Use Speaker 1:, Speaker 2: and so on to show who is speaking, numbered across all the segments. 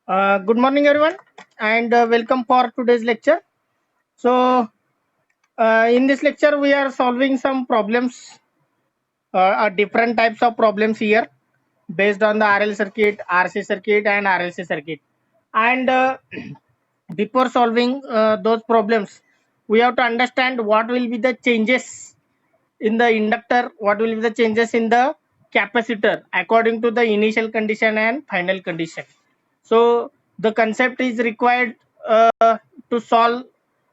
Speaker 1: Good morning, everyone, and welcome for today's lecture. So, in this lecture, we are solving some problems, different types of problems here based on the RL circuit, RC circuit, and RLC circuit. And before solving those problems, we have to understand what will be the changes in the inductor, what will be the changes in the capacitor according to the initial condition and final condition. So the concept is required to solve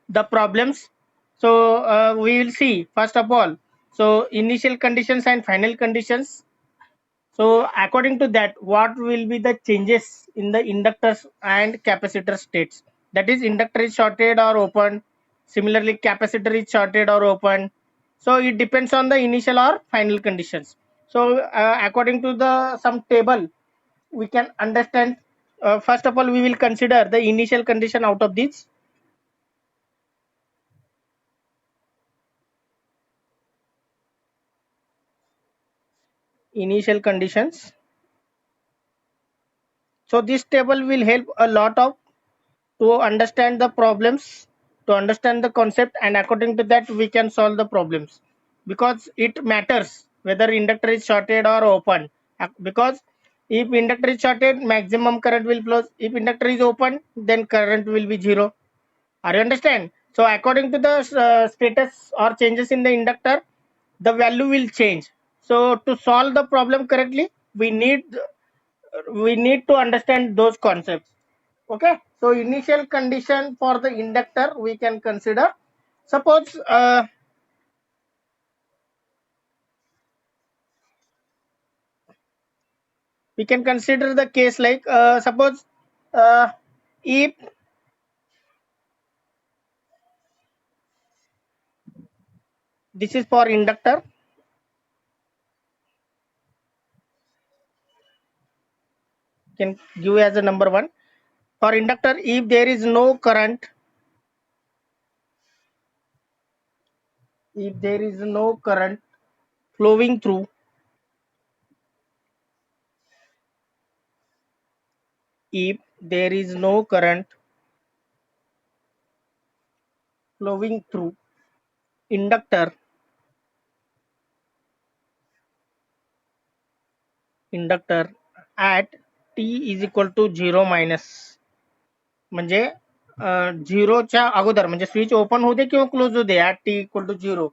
Speaker 1: the problems. So we will see first of all, so initial conditions and final conditions. So according to that, what will be the changes in the inductors and capacitor states? That is, inductor is shorted or open. Similarly, capacitor is shorted or open. So it depends on the initial or final conditions. So according to the some table, we can understand. First of all, we will consider the initial condition out of these. Initial conditions. So this table will help a lot of to understand the problems, to understand the concept, and according to that we can solve the problems, because it matters whether inductor is shorted or open. Because if inductor is shorted, maximum current will flow. If inductor is open, then current will be zero. Are you understand? So according to the status or changes in the inductor, the value will change. So to solve the problem correctly, we need to understand those concepts. Okay, so initial condition for the inductor we can consider. Suppose we can consider the case like suppose if this is for inductor, can give as a number one. For inductor, if there is no current, if there is no current flowing through, if there is no current flowing through inductor, inductor at t is equal to 0 minus, म्हणजे झिरोच्या अगोदर, म्हणजे switch open होऊ दे किंवा close होऊ दे, at T equal to zero,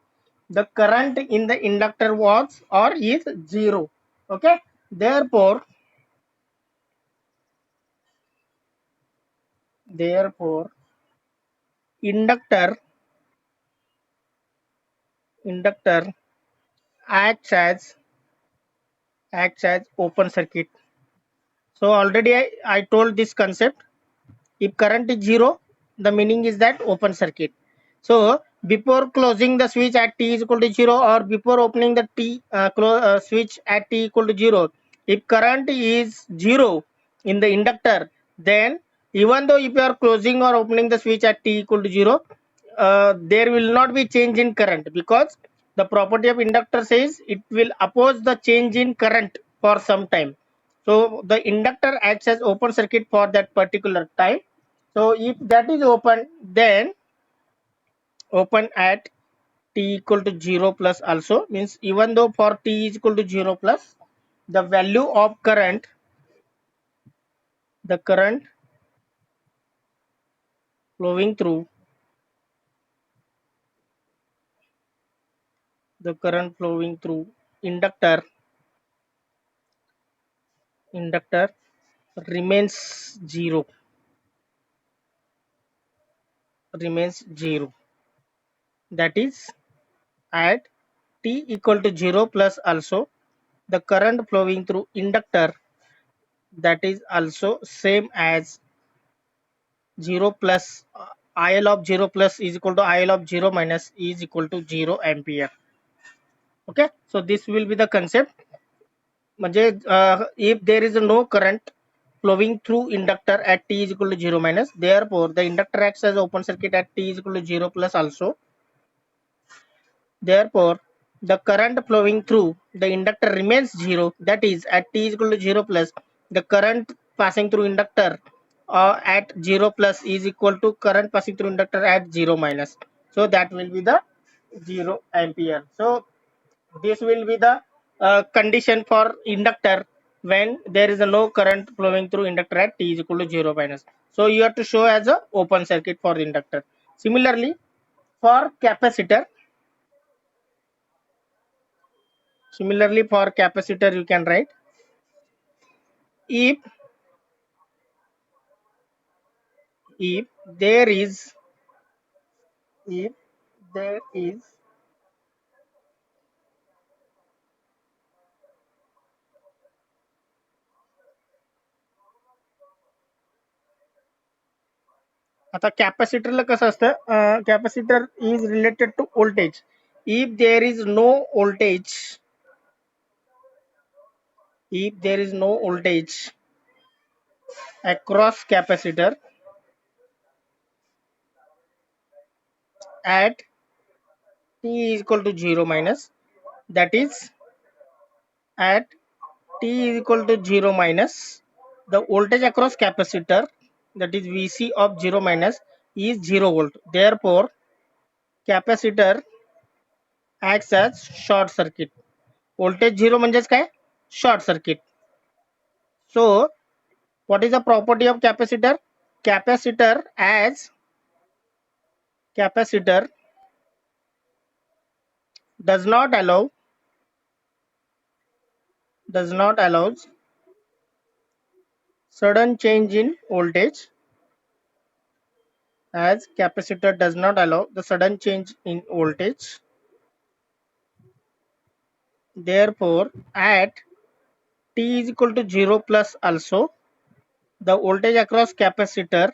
Speaker 1: the current in the inductor was or is zero. Okay, therefore inductor acts as open circuit. So already I told this concept. If current is zero, the meaning is that open circuit. So before closing the switch at t is equal to 0, or before opening the switch at t equal to 0, if current is 0 in the inductor, then even though if you are closing or opening the switch at t equal to 0, there will not be change in current, because the property of inductor says it will oppose the change in current for some time. So the inductor acts as open circuit for that particular time. So if that is open, then open at t equal to 0 plus also means, even though for t is equal to 0 plus, the value of current, the current flowing through, the current flowing through inductor remains zero, that is at t equal to 0 plus also, the current flowing through inductor, that is also same as 0 plus IL of 0 plus is equal to IL of 0 minus is equal to 0 ampere. Okay, so this will be the concept. म्हणजे if there is no current flowing through inductor at t is equal to 0 minus, therefore the inductor acts as open circuit at t is equal to 0 plus also. Therefore the current flowing through the inductor remains 0, that is at t is equal to 0 plus, the current passing through inductor at 0 plus is equal to current passing through inductor at 0 minus. So that will be the 0 ampere. So this will be the condition for inductor when there is a no current flowing through inductor at t is equal to 0 minus. So you have to show as a open circuit for the inductor. Similarly, for capacitor, you can write if if there is if there is आता कॅपॅसिटरला कसं असतं capacitor is related to voltage if there is no voltage if there is no voltage across capacitor at t is equal to 0 minus, that is at t is equal to 0 minus, the voltage across capacitor, that is vc of 0 minus, is 0 volt. Therefore capacitor acts as short circuit. Voltage 0 म्हणजेच काय, short circuit. So what is the property of capacitor? Capacitor does not allow sudden change in voltage, as capacitor does not allow the sudden change in voltage. Therefore at t is equal to 0 plus also, the voltage across capacitor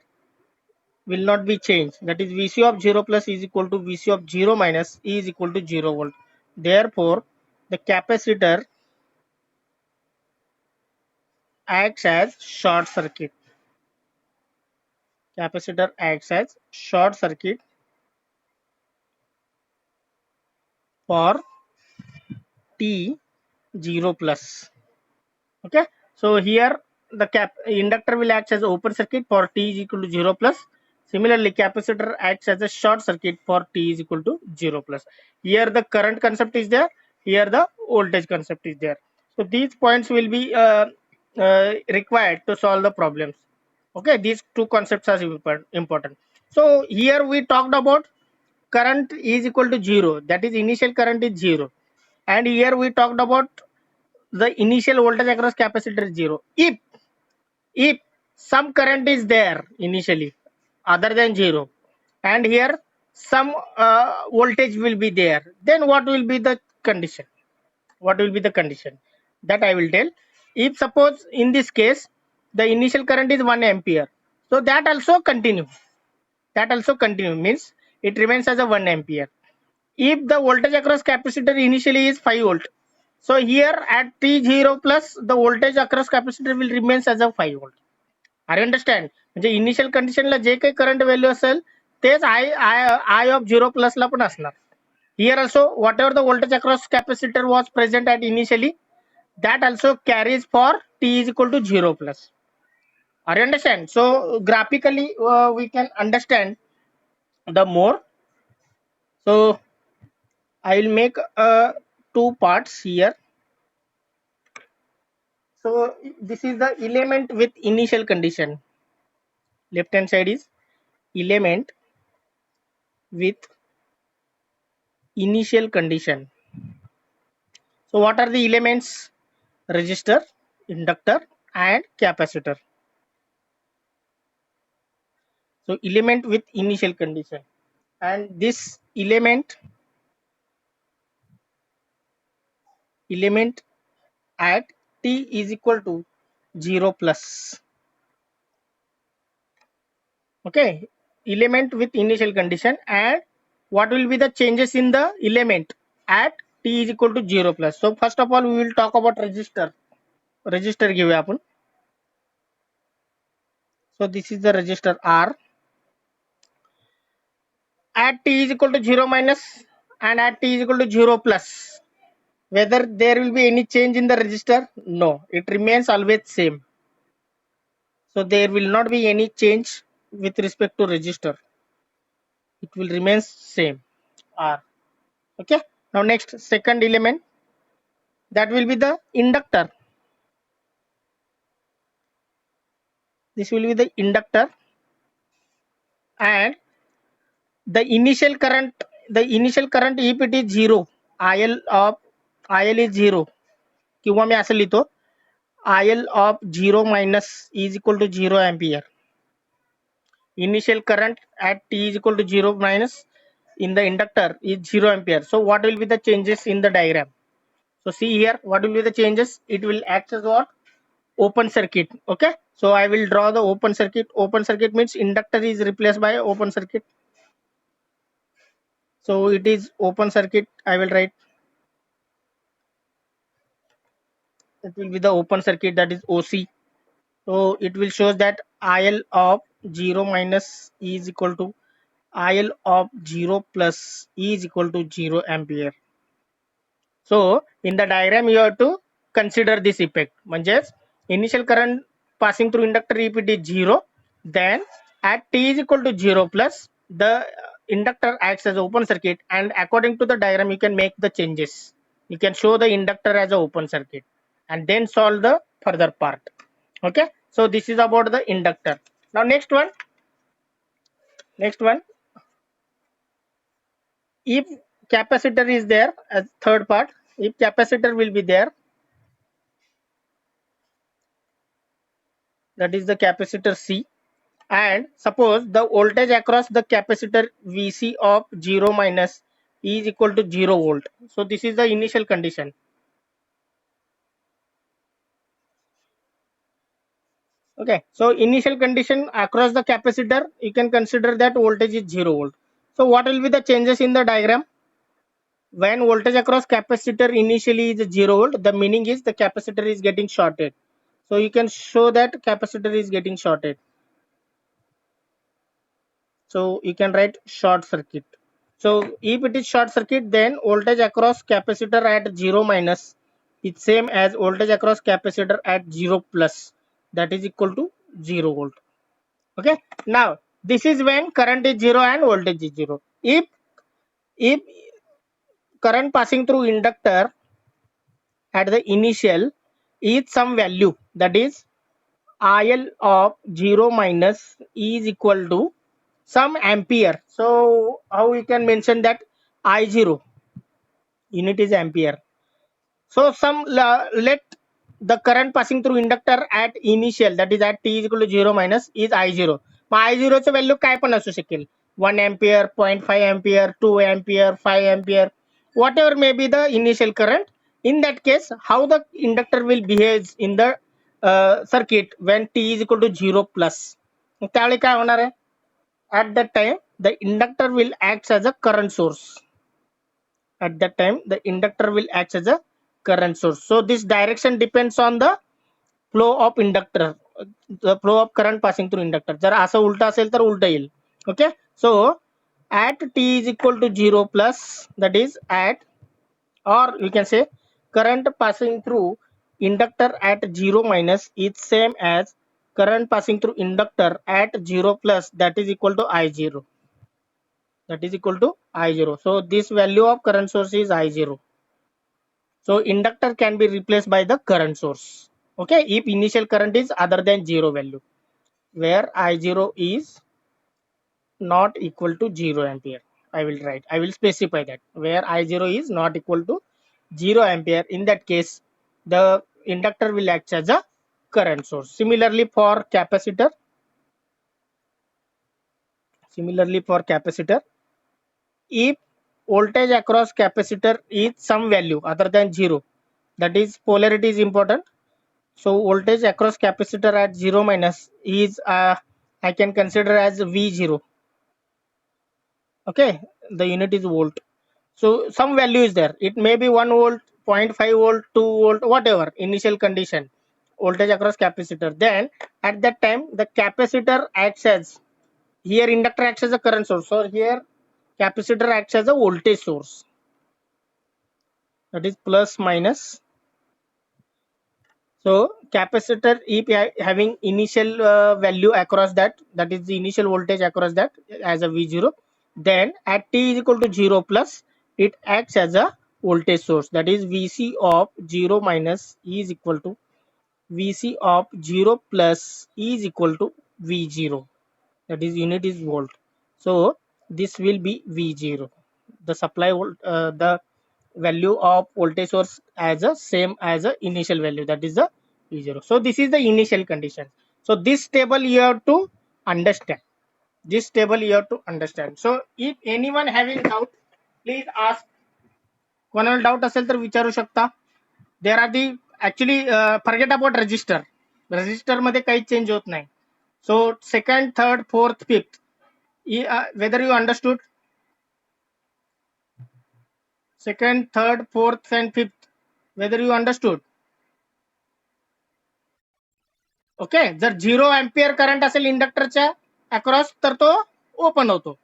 Speaker 1: will not be changed, that is vc of 0 plus is equal to vc of 0 minus is equal to 0 volt. Therefore the capacitor acts as short circuit. Capacitor acts as short circuit for t 0 plus. Okay, so here the inductor will act as open circuit for t is equal to 0 plus. Similarly capacitor acts as a short circuit for t is equal to 0 plus. Here the current concept is there, here the voltage concept is there. So these points will be required to solve the problems. Okay, these two concepts are important. So here we talked about current is equal to 0, that is initial current is 0, and here we talked about the initial voltage across capacitor is 0. If some current is there initially other than 0, and here some voltage will be there, then what will be the condition? That I will tell. If suppose in this case the initial current is 1 ampere, so that also continue means it remains as a 1 ampere. If the voltage across capacitor initially is 5 volt, so here at t0 plus the voltage across capacitor will remains as a 5 volt. Are you understand? म्हणजे initial कंडिशनला जे काही current value असेल तेच आय of 0 plus ला पण असणार. Here also whatever the voltage across capacitor was present at initially, that also carries for t is equal to 0 plus. Are you understand? So graphically we can understand the more. So I will make two parts here. So this is the element with initial condition. Left hand side is element with initial condition. So what are the elements? Resistor, inductor and capacitor. So element with initial condition, and this element at t is equal to 0 plus. Okay, element with initial condition, and what will be the changes in the element at t is equal to 0 plus. So first of all we will talk about resistor. घेऊया आपण. So this is the resistor R at t is equal to 0 minus and at t is equal to 0 plus. Whether there will be any change in the resistor? No, it remains always same. So there will not be any change with respect to resistor. It will remain same R. Okay. Now next second element, that will be the inductor. This will be the inductor, and the initial current if it is 0, IL is 0, किंवा मी असं लिहितो IL of 0 minus is equal to 0 ampere. Initial current at t is equal to 0 minus in the inductor is 0 ampere. So what will be the changes in the diagram? So see here, what will be the changes? It will act as what? Open circuit. Okay, so I will draw the open circuit. Open circuit means inductor is replaced by open circuit. So it is open circuit. I will write, it will be the open circuit, that is OC. So it will show that IL of 0 minus is equal to IL of 0 plus is equal to 0 ampere. So in the diagram you have to consider this effect. म्हणजेच initial current passing through inductor if it is 0, then at t is equal to 0 plus the inductor acts as open circuit, and according to the diagram you can make the changes. You can show the inductor as an open circuit and then solve the further part. Okay, so this is about the inductor. Now next one, if capacitor is there as third part, if capacitor will be there, that is the capacitor C, and suppose the voltage across the capacitor VC of 0 minus is equal to 0 volt. So this is the initial condition. Okay, so initial condition across the capacitor, you can consider that voltage is 0 volt. So what will be the changes in the diagram? When voltage across capacitor initially is 0 volt, the meaning is the capacitor is getting shorted. So you can show that capacitor is getting shorted. So you can write short circuit. So if it is short circuit, then voltage across capacitor at 0 minus is same as voltage across capacitor at 0 plus, that is equal to 0 volt. Okay. Now this is when current is 0 and voltage is 0. If current passing through inductor at the initial is some value, that is IL of 0 minus is equal to some ampere. So how we can mention that? I0 unit is ampere. So let the current passing through inductor at initial, that is at t is equal to 0 minus is I0. Mug I0 चं value काय पण असू शकेल, 1 ampere, 0.5 ampere, 2 ampere, 5 ampere, whatever may be the initial current. In that case, how the inductor will behave in the circuit when t is equal to 0 plus, त्यावेळी काय होणार आहे? At that time the inductor will act as a current source. At that time the inductor will act as a current source. So this direction depends on the flow of inductor, the flow of current passing through inductor. जर असं उलट असेल तर उलट येईल. Okay, so at t is equal to 0 plus, that is at, or you can say current passing through inductor at 0 minus is same as current passing through inductor at 0 plus, that is equal to I0. That is equal to I0. So this value of current source is I0. So inductor can be replaced by the current source. Okay, if initial current is other than 0 value, where I0 is not equal to 0 ampere. I will specify that where I0 is not equal to 0 ampere. In that case, the inductor will act as a current source. Similarly for capacitor, if voltage across capacitor is some value other than 0, that is polarity is important. So voltage across capacitor at 0 minus is I can consider as V0. Okay, the unit is volt. So some value is there. It may be 1 volt, 0.5 volt, 2 volt, whatever initial condition voltage across capacitor. Then at that time the capacitor acts as, here inductor acts as a current source. So here capacitor acts as a voltage source. That is plus minus So capacitor if having initial value across that is the initial voltage across that as a V0, then at t is equal to 0 plus it acts as a voltage source, that is Vc of 0 minus E is equal to Vc of 0 plus E is equal to V0, that is unit is volt. So this will be V0, the supply the value of voltage source as a same as a initial value, that is the V0. So this is the initial condition. So this table you have to understand. This table you have to understand. So if anyone having doubt, please ask. कोणाला doubt असेल तर विचारू शकता. There are the actually forget about register. Register मध्ये काही change होत नाही. So second third fourth fifth whether you understood second third fourth and fifth, whether you understood. Okay, जर 0 अँपियर करंट असेल इंडक्टरच्या अक्रॉस तर तो ओपन होतो.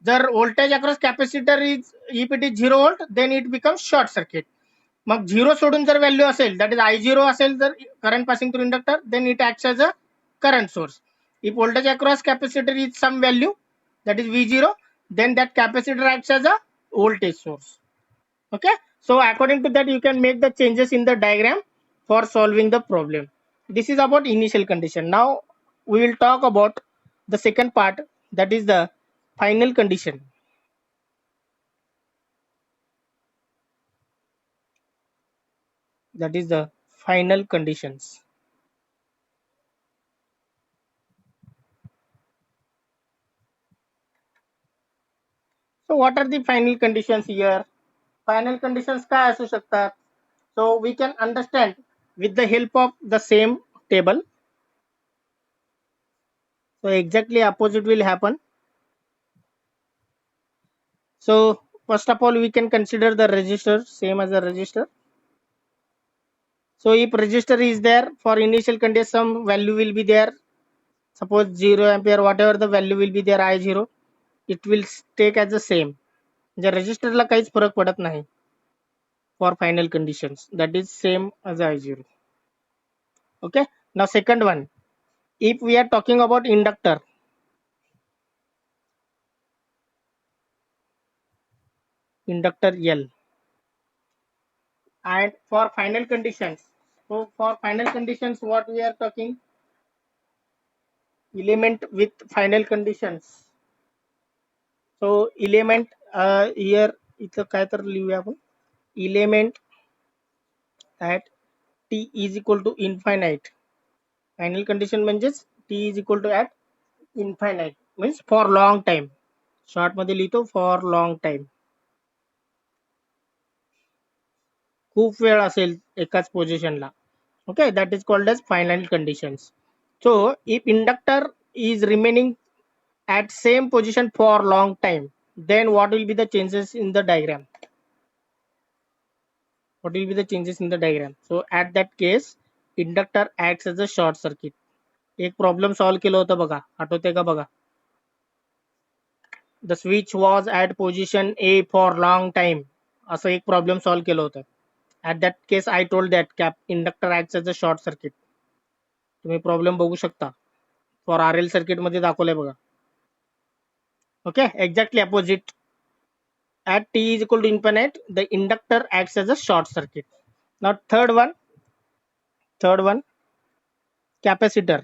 Speaker 1: जर voltage across capacitor is if it is 0 volt then it becomes short circuit. मग 0 सोडून जर value असेल दॅट इज I0 असेल जर current passing through inductor then it acts as a current source. If voltage across capacitor is some value that is V0, then that capacitor acts as a voltage source. Okay, so according to that you can make the changes in the diagram for solving the problem. This is about initial condition. Now we will talk about the second part, that is the final condition. That is the final conditions. So what are the final conditions here? Final conditions काय असू शकतात? So we can understand with the help of the same table. So exactly opposite will happen. So first of all we can consider the resistor same as a resistor. So if resistor is there, for initial condition some value will be there, suppose 0 ampere, whatever the value will be there I0, it will take as the same. The resistor ला काहीच फरक पडत नाही for final conditions, that is same as I0. Okay, now second one, if we are talking about inductor L, and for final conditions, so for final conditions what we are talking, element with final conditions. So element here इथं काय तर लिहूया आपण, element at t is equal to infinite. Final condition म्हणजेच t is equal to at infinite means for long time. Short मध्ये लिहितो for long time. खूप वेळ असेल एकाच पोझिशनला. Okay, that is called as final conditions. So if inductor is remaining at same position for long time, then what will be the changes in the diagram? What will be the changes in the diagram? So at that case inductor acts as a short circuit. एक problem solve केलं होतं बघा, आठवते का बघा. The switch was at position A for long time, असं एक problem solve केलं होतं. At that case I told that cap inductor acts as a short circuit. तुम्ही प्रॉब्लेम बघू शकता, फॉर RL सर्किट मध्ये दाखवलंय बघा. Okay, exactly opposite. at t is equal to infinite the inductor acts as a short circuit. Now third one capacitor.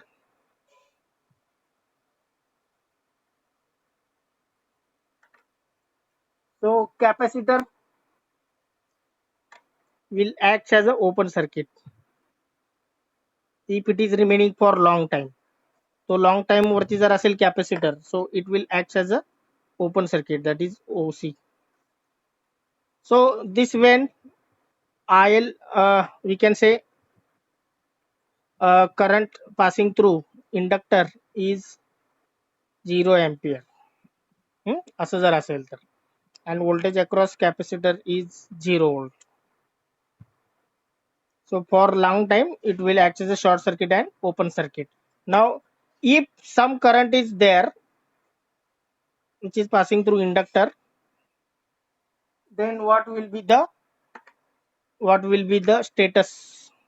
Speaker 1: So capacitor will act as an open circuit if it is remaining for long time. So long time वरती जर असेल capacitor, so it will act as a open circuit, that is OC. So this when IL we can say current passing through inductor is 0 ampere. असं जर असेल तर, and voltage across capacitor is 0 volt. So for long time it will act as a short circuit and open circuit. Now if some current is there which is passing through inductor, then what will be the status?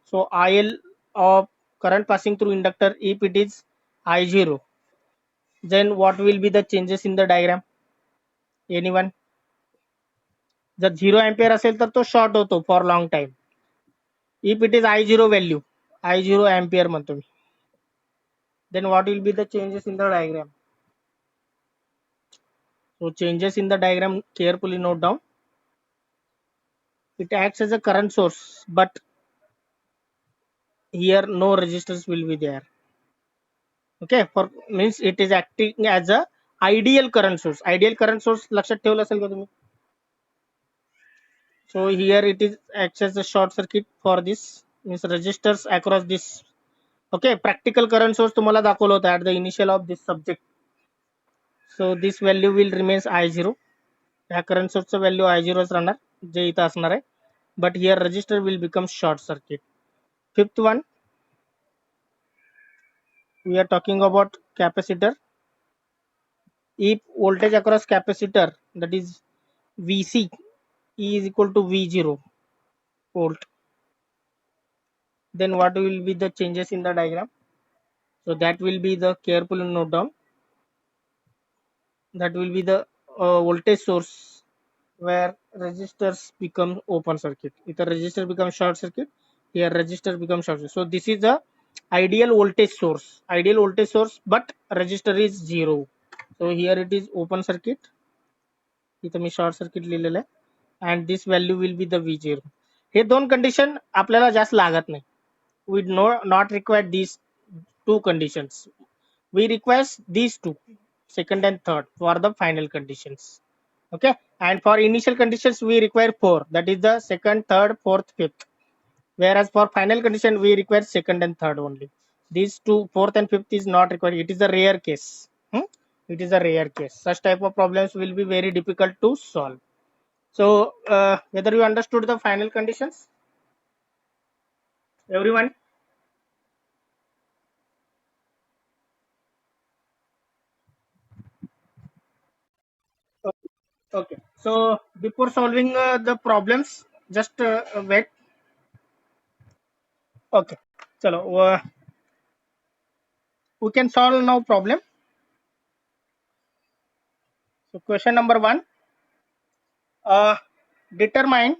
Speaker 1: So IL of current passing through inductor if it is I0, then what will be the changes in the diagram? Anyone? जर 0 ampere असेल तर तो short होतो for long time. If it is I0 value, I0 ampere म्हणतो मी, then what will be the changes in the diagram? So changes in the diagram, carefully note down. It acts as a current source, but here no resistors will be there. Okay, for means it is acting as a ideal current source. Ideal current source लक्षात ठेवलं असेल का तुम्ही? So here it is acts as a short circuit for this, means resistors across this. Okay, practical current source तुम्हाला दाखवलं होतं at the initial of this subject. So this value will remains I0. ह्या current source चं value I0 च राहणार, जे इथं असणार आहे. But here resistor will become short circuit. Fifth one, we are talking about capacitor. If voltage across capacitor, that is VC, E is equal to V0 volt, then what will be the changes in the diagram? So that will be the, careful note down, that will be the voltage source where resistors become open circuit. If the resistor becomes short circuit, here resistor becomes short circuit. So this is the ideal voltage source, but resistor is 0. So here it is open circuit, इथं मी short circuit लिहिलेलं आहे, and this value will be the V0. हे दोन condition आपल्याला जास्त लागत नाही. We not require these two conditions. We require these two, second and third, for the final conditions. Okay, and for initial conditions we require 4, that is the second, third, fourth, fifth. Whereas for final condition we require second and third only. These two, fourth and fifth, is not required. It is a rare case. It is a rare case. Such type of problems will be very difficult to solve. So whether you understood the final conditions, everyone? Okay. So before solving the problems, just wait. Okay. Chalo, we can solve now problem. So question number 1. Determine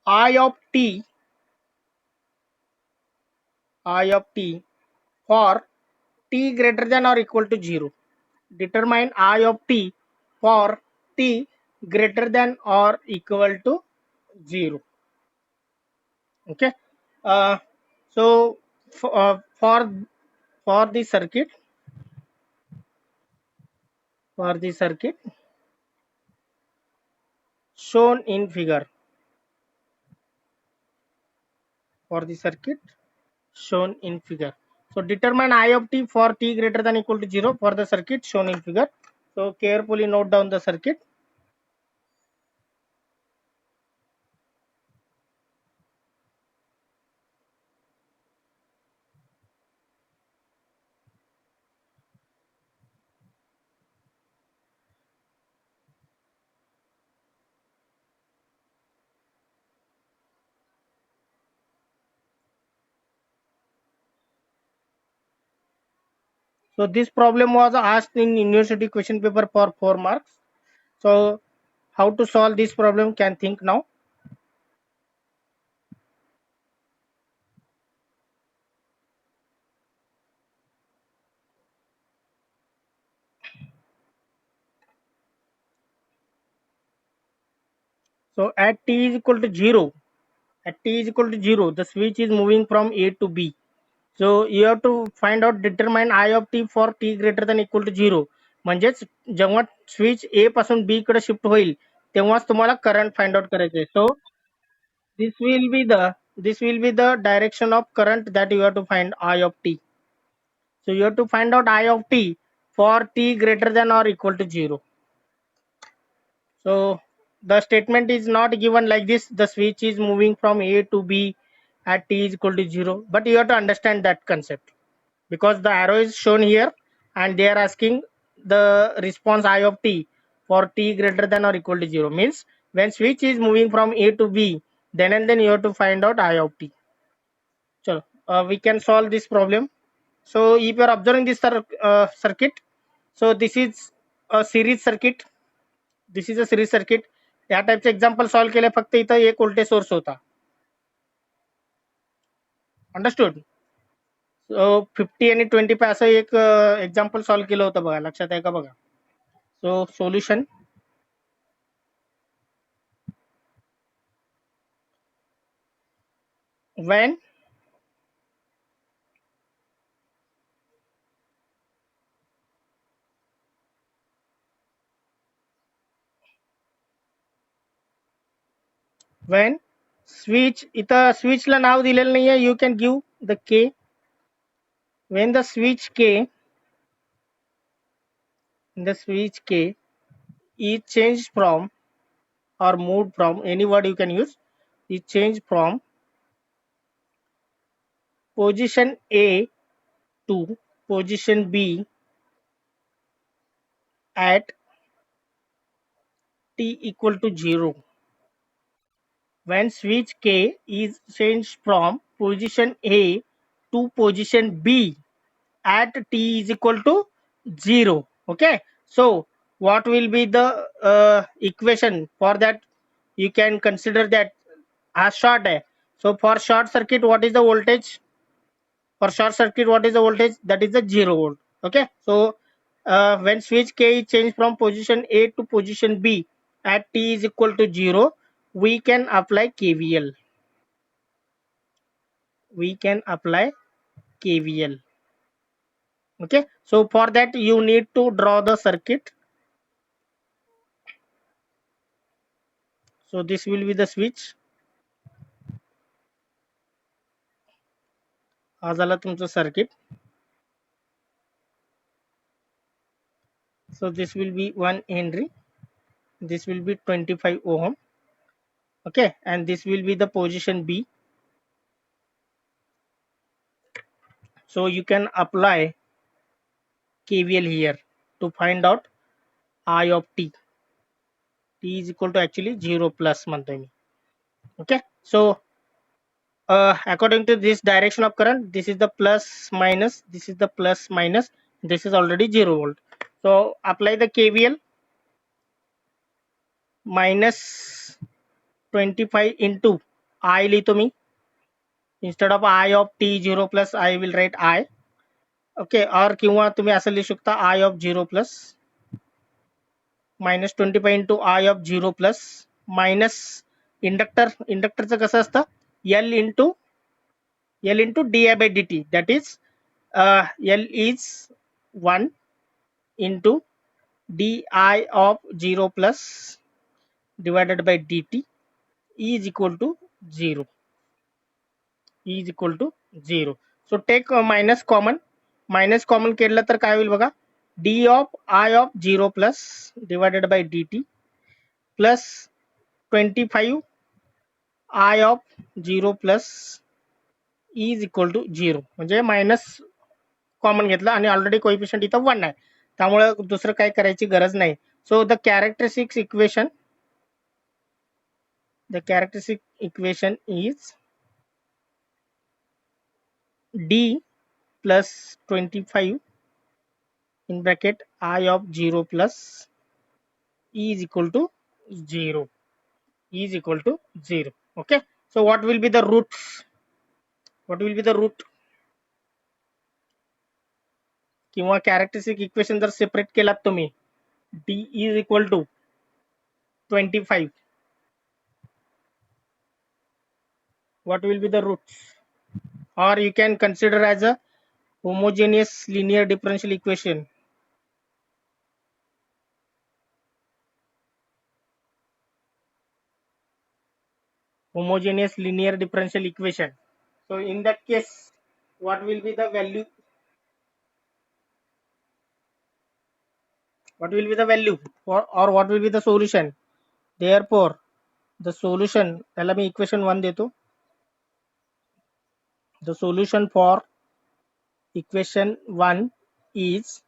Speaker 1: I of t for t greater than or equal to 0. Determine I of t for t greater than or equal to 0. Okay. So for the circuit, shown in figure, so determine I of t for t greater than equal to 0 for the circuit shown in figure. So carefully note down the circuit. So this problem was asked in university question paper for 4 marks. So how to solve this problem, can think now. So at t is equal to 0, the switch is moving from A to B. So you have to find out, determine I of t for t greater than equal to 0. म्हणजेच जेव्हा switch ए पासून B कडे shift होईल तेव्हाच तुम्हाला current find out करायचे. सो this will be the direction of current that you have to find I of t. So you have to find out I of t for t greater than or equal to 0. So the statement is not given like this, the switch is moving from A to B at t is equal to 0, but you have to understand that concept, because the arrow is shown here and they are asking the response I of t for t greater than or equal to 0. Means when switch is moving from A to B, then and then you have to find out I of t. So we can solve this problem. So if you are observing this circuit, so this is a series circuit. This is a series circuit. या टाईपचे example solve केले, फक्त इथं एक voltage source होता. Understood. सो 50 आणि 25 असं एक एक्झाम्पल सॉल्व्ह केलं होतं बघा, लक्षात आहे का बघा. सो सोल्युशन when switch, इथं स्विचला नाव दिलेलं नाहीये, यू कॅन गिव्ह द के. when the switch K is changed from or moved from, any word you can use, is changed from position A to position B at t equal to 0. When switch K is changed from position A to position B at t is equal to 0. Okay, so what will be the equation for that? You can consider that as short. So for short circuit, what is the voltage? For short circuit, what is the voltage? That is the 0 volt. Okay, so when switch K is changed from position A to position B at t is equal to 0, we can apply KVL. We can apply KVL. Okay, so for that you need to draw the circuit. So this will be the switch. हा झाला तुमचं circuit. So this will be 1 Henry. This will be 25 ohm. Okay, and this will be the position B. So you can apply KVL here to find out I of t. T is equal to actually 0 plus म्हणतोय मी. Okay, so according to this direction of current, this is the plus minus, this is the plus minus, this is already 0 volt. So apply the KVL. Minus 25 into I लिहितो मी. Instead of I of t 0 plus I will write I. Okay, or किंवा तुम्ही असं लिहू शकता I of 0 plus minus 25 into I of 0 plus minus इंडक्टरचं कसं असतं L into di by dt, that is L is 1 into di of 0 plus divided by dt is equal to 0. is equal to 0. So take minus common. Minus common केलं तर काय होईल बघा, d of I of 0 plus divided by dt plus 25 I of 0 plus is equal to 0. म्हणजे minus common घेतलं आणि already coefficient इथं 1 आहे, त्यामुळे दुसरं काय करायची गरज नाही. So the characteristic equation is d plus 25 in bracket I of 0 plus is equal to 0. is equal to 0. Okay, so what will be the roots? What will be the root? किंवा characteristic equation जर separate केलात तुम्ही, d is equal to 25, what will be the roots? Or you can consider as a homogeneous linear differential equation. Homogeneous linear differential equation. So in that case, what will be the value? What will be the value or what will be the solution? Therefore the solution, त्याला मी equation 1 देतो. The solution for equation 1 is,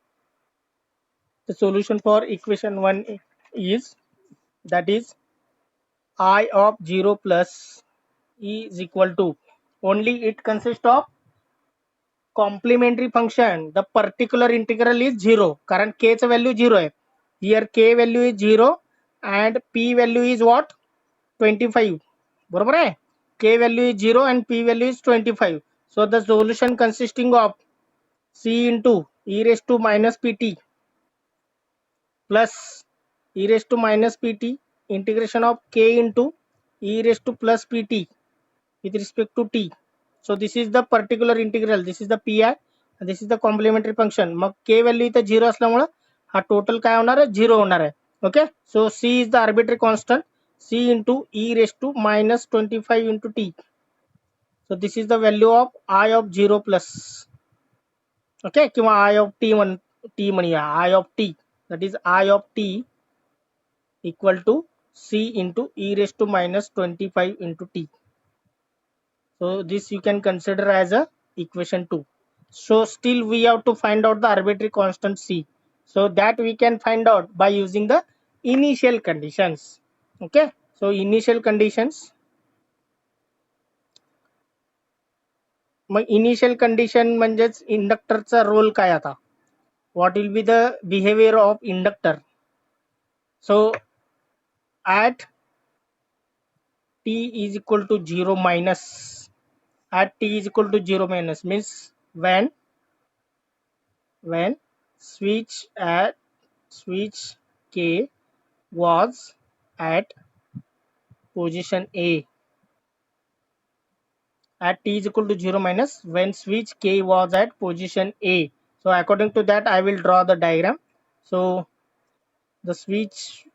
Speaker 1: the solution for equation 1 is, that is I of 0 plus E is equal to, only it consists of complementary function. The particular integral is 0 कारण k चं value 0 आहे. Here k value is 0 and p value is what, 25. बरोबर आहे. K value is 0 and p value is 25. So the solution consisting of c into e raised to minus pt plus e raised to minus pt integration of k into e raised to plus pt with respect to t. So this is the particular integral, this is the pi and this is the complementary function. Mug k value इथे 0 असल्यामुळे हा total काय होणार आहे, 0 होणार आहे. Okay, so c is the arbitrary constant, c into e raised to minus 25 into t. So this is the value of I of 0 plus, okay, किंवा I of t म्हणूया, I of t, that is I of t equal to c into e raised to minus 25 into t. So this you can consider as a equation 2. So still we have to find out the arbitrary constant c. So that we can find out by using the initial conditions. Okay. So initial conditions. Mug initial condition म्हणजेच इंडक्टरचा role काय आता? What will be the behavior of inductor? So at t is equal to 0 minus, at t is equal to 0 minus means when switch k was at position A, at t is equal to 0 minus when switch k was at position A. So according to that I will draw the diagram. So the switch,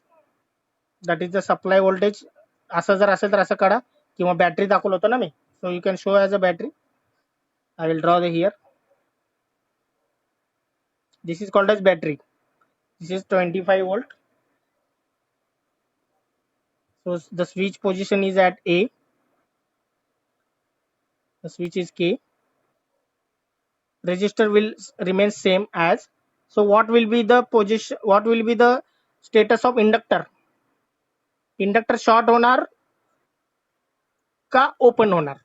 Speaker 1: that is the supply voltage, असं जर असेल तर असं काढा किंवा battery दाखवलं होतं ना मी. So you can show as a battery. I will draw the here. This is called as battery. This is 25 volt. So the switch position is at A. The switch is K. Resistor will remain same as. So what will be the position, what will be the status of inductor? Inductor short होणार का open होणार?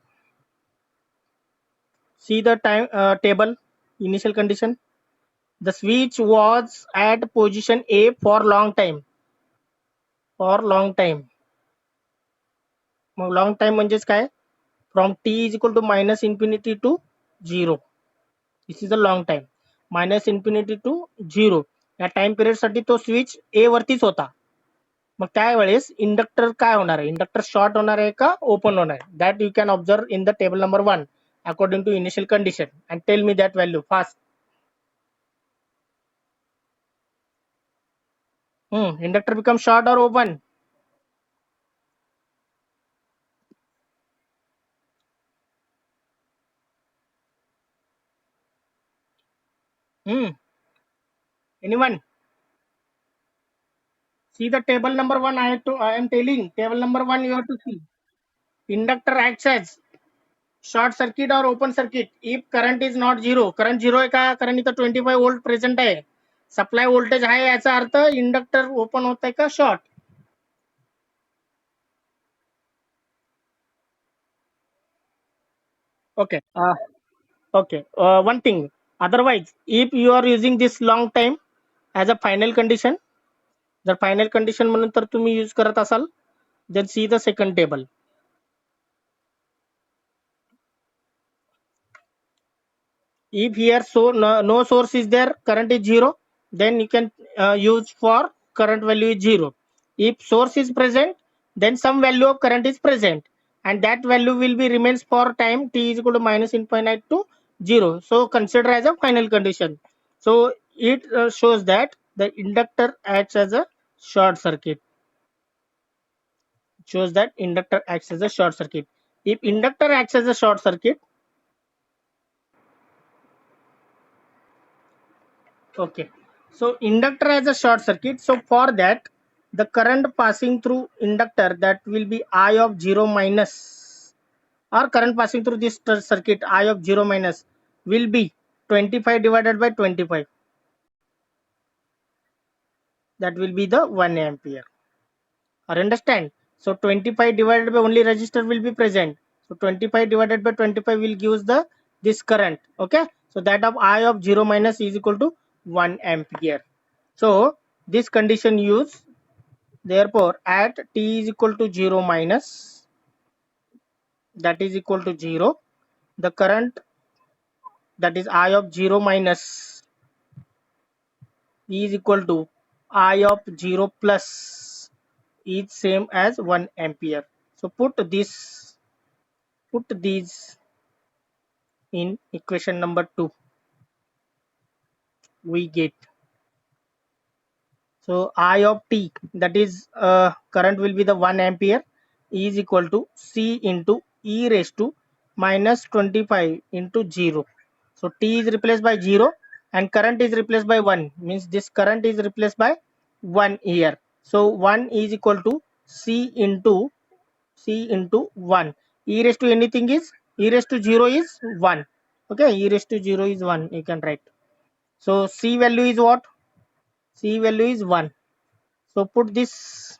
Speaker 1: See the time table, initial condition. The switch was at position A for long time. For long time. Mug long time म्हणजेच काय? From t is equal to minus infinity to 0. This is a long time. Minus infinity to 0. या time period साठी तो switch ए वरतीच होता. मग त्यावेळेस inductor काय होणार आहे, इंडक्टर शॉर्ट होणार आहे का ओपन होणार आहे? That you can observe in the table number 1 according to initial condition and tell me that value fast. Inductor become short और open? Anyone? See the table number 1. I am telling table number 1 you have to see. Inductor acts as short circuit or open circuit if current is not 0. Current 0 आहे का? कारण इथं 25 volt present आहे, supply voltage आहे, याचा अर्थ inductor open होत आहे का short? Okay. Okay. One thing. Otherwise, if you are using this long time as a final condition, जर फायनल कंडिशन म्हणून तर तुम्ही यूज करत असाल, then see the second table. If here so no source is there, current is 0, then you can use for current value is 0. If source is present, then some value of current is present and that value will be remains for time t is equal to minus infinite to 0. So consider as a final condition. So it shows that the inductor acts as a short circuit. Shows that inductor acts as a short circuit. If inductor acts as a short circuit, okay, so inductor as a short circuit, so for that the current passing through inductor, that will be I of 0 minus, or current passing through this circuit I of 0 minus will be 25 divided by 25. that will be the 1 ampere. Or understand? So 25 divided by only resistor will be present. So 25 divided by 25 will give us the this current. Okay. So that of I of 0 minus is equal to 1 ampere. So this condition use. Therefore, at t is equal to 0 minus, that is equal to 0, the current, that is I of 0 minus, is equal to I of 0 plus is same as 1 ampere. So put these in equation number 2, we get, so I of t, that is current will be the 1 ampere, is equal to C into e raised to minus 25 into 0. So t is replaced by 0 and current is replaced by 1, means this current is replaced by 1 here. So 1 is equal to C into 1. E raised to anything is, e raised to 0 is 1. Okay, e raised to 0 is 1, you can write. So C value is what? C value is 1. So put this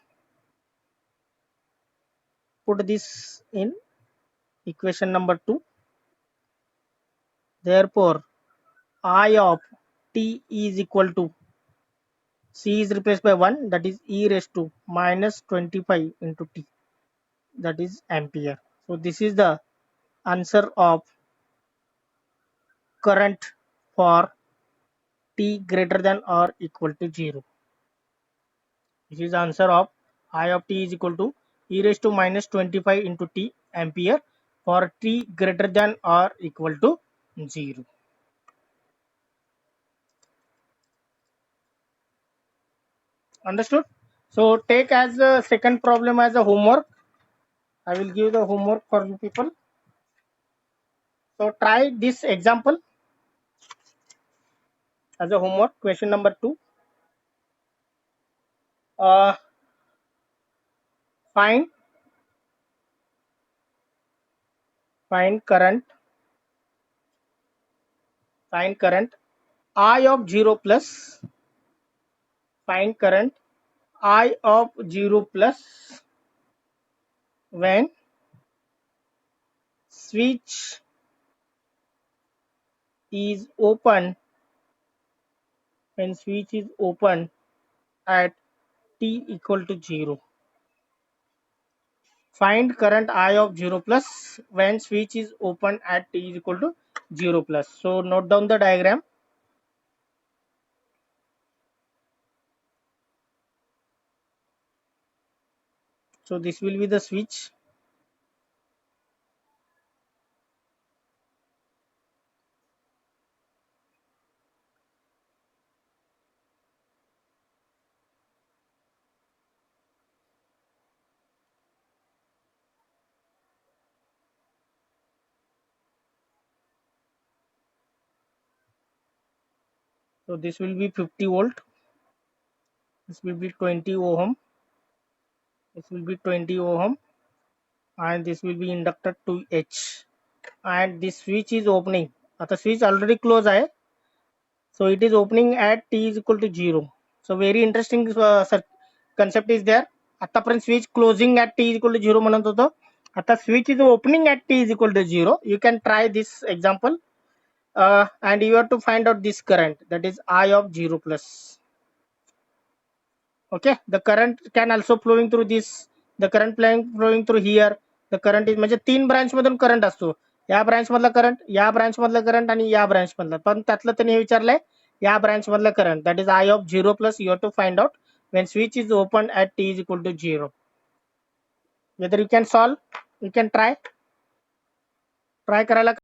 Speaker 1: in equation number 2. Therefore, I of t is equal to, C is replaced by 1, that is e raised to minus 25 into t, that is ampere. So this is the answer of current for t greater than or equal to 0. This is the answer of I of t is equal to e raised to minus 25 into t ampere for t greater than or equal to 0. Understood? So take as a second problem as a homework. I will give the homework for you people. So try this example as a homework. Question number 2. Uh, find current. Find current I of 0 plus. Find current I of 0 plus when switch is open, when switch is open at t equal to 0. Find current I of 0 plus when switch is open at t is equal to 0 plus. So note down the diagram. So this will be the switch. So this will be 50 volt. This will be 20 ohm. This will be 20 ohm. And this will be inductor 2H. And this switch is opening. The switch already closed. So it is opening at t is equal to 0. So very interesting concept is there. आतापर्यंत switch closing at t is equal to 0 म्हणत होतो. आता switch is opening at t is equal to 0. You can try this example. And you have to find out this current, that is I of 0 plus. Okay, the current can also flowing through this, the current flowing through here. The current is म्हणजे 3 branch मधून current असतो. या branch मधला current, या branch मधला current आणि या branch मधला. पण त्यातलं त्यांनी विचारलंय या ब्रांच मधला current, that is I of 0 plus. You have to find out when switch is open at t is equal to 0. Whether you can solve, you can try करायला